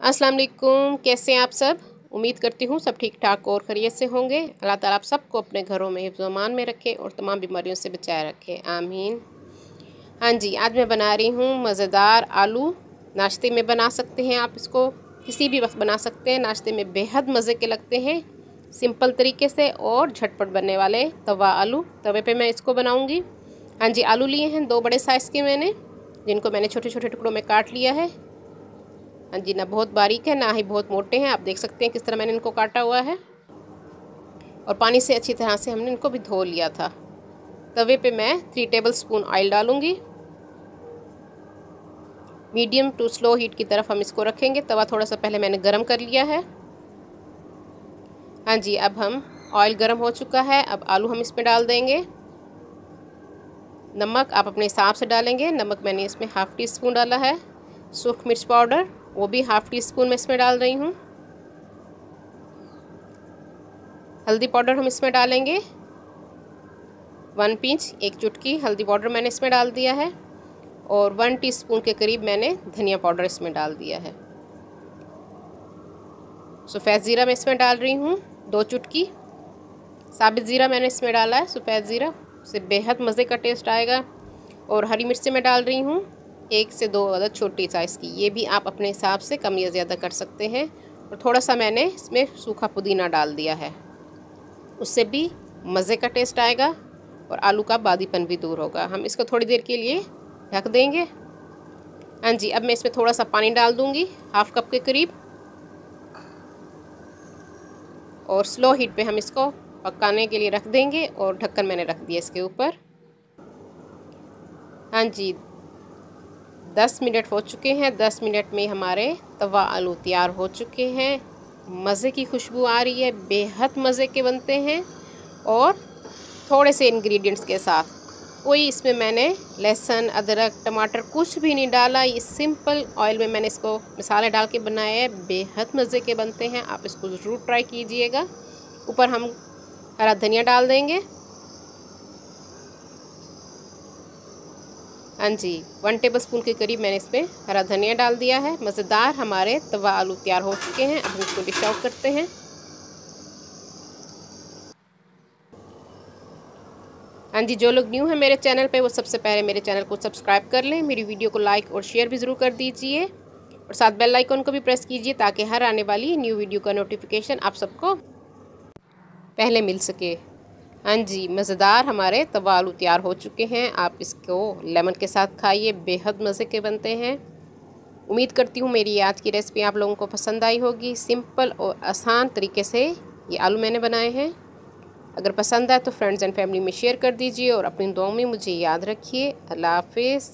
अस्सलाम वालेकुम, कैसे हैं आप सब। उम्मीद करती हूँ सब ठीक ठाक और खैरियत से होंगे। अल्लाह ताला आप सबको अपने घरों में हिफ्ज़ व अमान में रखे और तमाम बीमारियों से बचाए रखे, आमीन। हाँ जी, आज मैं बना रही हूँ मज़ेदार आलू। नाश्ते में बना सकते हैं आप इसको, किसी भी वक्त बना सकते हैं। नाश्ते में बेहद मज़े के लगते हैं, सिंपल तरीके से और झटपट बनने वाले तवा आलू। तवे पे मैं इसको बनाऊँगी। हाँ जी, आलू लिए हैं 2 बड़े साइज़ के मैंने, जिनको मैंने छोटे छोटे टुकड़ों में काट लिया है। हाँ जी, ना बहुत बारीक है ना ही बहुत मोटे हैं। आप देख सकते हैं किस तरह मैंने इनको काटा हुआ है। और पानी से अच्छी तरह से हमने इनको भी धो लिया था। तवे पे मैं 3 टेबलस्पून ऑयल डालूंगी। मीडियम टू स्लो हीट की तरफ हम इसको रखेंगे। तवा थोड़ा सा पहले मैंने गरम कर लिया है। हाँ जी, अब हम ऑयल गरम हो चुका है। अब आलू हम इसमें डाल देंगे। नमक आप अपने हिसाब से डालेंगे। नमक मैंने इसमें ½ टीस्पून डाला है। सूख मिर्च पाउडर वो भी ½ टीस्पून मैं इसमें डाल रही हूँ। हल्दी पाउडर हम इसमें डालेंगे 1 पिंच, 1 चुटकी हल्दी पाउडर मैंने इसमें डाल दिया है। और 1 टीस्पून के करीब मैंने धनिया पाउडर इसमें डाल दिया है। सफ़ेद ज़ीरा मैं इसमें डाल रही हूँ 2 चुटकी। साबित ज़ीरा मैंने इसमें डाला है, सफ़ेद ज़ीरा से बेहद मज़े का टेस्ट आएगा। और हरी मिर्चें मैं डाल रही हूँ 1 से 2 अदद छोटी साइज़ की। ये भी आप अपने हिसाब से कम या ज़्यादा कर सकते हैं। और थोड़ा सा मैंने इसमें सूखा पुदीना डाल दिया है, उससे भी मज़े का टेस्ट आएगा और आलू का बादीपन भी दूर होगा। हम इसको थोड़ी देर के लिए ढक देंगे। हाँ जी, अब मैं इसमें थोड़ा सा पानी डाल दूँगी, ½ कप के करीब। और स्लो हीट पे हम इसको पकाने के लिए रख देंगे। और ढक्कन मैंने रख दिया इसके ऊपर। हाँ जी, 10 मिनट हो चुके हैं। 10 मिनट में हमारे तवा आलू तैयार हो चुके हैं। मज़े की खुशबू आ रही है, बेहद मज़े के बनते हैं। और थोड़े से इंग्रेडिएंट्स के साथ, कोई इसमें मैंने लहसुन अदरक टमाटर कुछ भी नहीं डाला। ये सिंपल ऑयल में मैंने इसको मसाले डाल के बनाया है। बेहद मज़े के बनते हैं, आप इसको ज़रूर ट्राई कीजिएगा। ऊपर हम हरा धनिया डाल देंगे। हाँ जी, 1 टेबलस्पून के करीब मैंने इसमें हरा धनिया डाल दिया है। मज़ेदार हमारे तवा आलू तैयार हो चुके हैं। अब हम इसको डिश आउट करते हैं। हाँ जी, जो लोग न्यू हैं मेरे चैनल पे वो सबसे पहले मेरे चैनल को सब्सक्राइब कर लें। मेरी वीडियो को लाइक और शेयर भी ज़रूर कर दीजिए। और साथ बेल आइकन को भी प्रेस कीजिए ताकि हर आने वाली न्यू वीडियो का नोटिफिकेशन आप सबको पहले मिल सके। हाँ जी, मज़ेदार हमारे तवा आलू तैयार हो चुके हैं। आप इसको लेमन के साथ खाइए, बेहद मज़े के बनते हैं। उम्मीद करती हूँ मेरी आज की रेसिपी आप लोगों को पसंद आई होगी। सिंपल और आसान तरीके से ये आलू मैंने बनाए हैं। अगर पसंद आए तो फ्रेंड्स एंड फैमिली में शेयर कर दीजिए और अपनी दुआओं में मुझे याद रखिए। अल्लाह हाफिज़।